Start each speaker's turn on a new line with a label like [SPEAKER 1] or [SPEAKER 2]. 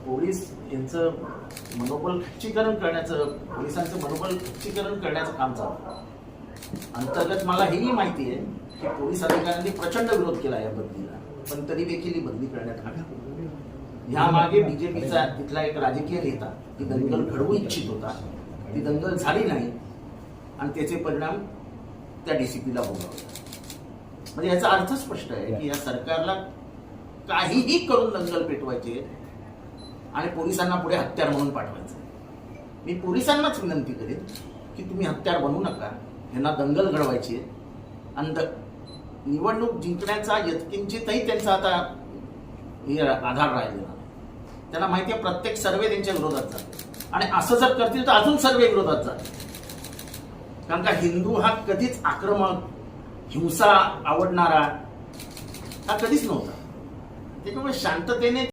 [SPEAKER 1] Police यांचं मनोबल खच्चीकरण करण्याचं, पोलिसांचं मनोबल खच्चीकरण करण्याचं काम चालू आहे. अंतर्गत मला हेही माहिती आहे की पोलीस अधिकाऱ्यांनी प्रचंड विरोध केला या बदलीला, पण तरी देखील ही बदली करण्यात आली. यामागे बीजेपीचा तिथला एक राजकीय नेता ती दंगल घडवू इच्छित होता. ती दंगल झाली नाही आणि त्याचे परिणाम त्या डीसीपीला भोगावे. म्हणजे याचा अर्थ स्पष्ट आहे की या सरकारला काहीही करून दंगल पेटवायचे आणि पोलिसांना पुढे हत्यार म्हणून पाठवायचं. मी पोलिसांनाच विनंती करेन की तुम्ही हत्यार बनवू नका, यांना दंगल घडवायची आहे आणि निवडणूक जिंकण्याचा यत्किंचितही त्यांचा आता आधार राहिलेला नाही. त्यांना माहिती आहे प्रत्येक सर्वे त्यांच्या विरोधात जाते आणि असं जर करतील तर अजून सर्वे विरोधात जाते. कारण का हिंदू हा कधीच आक्रमक, हिंसा आवडणारा हा कधीच नव्हता. त्याच्यामुळे शांततेने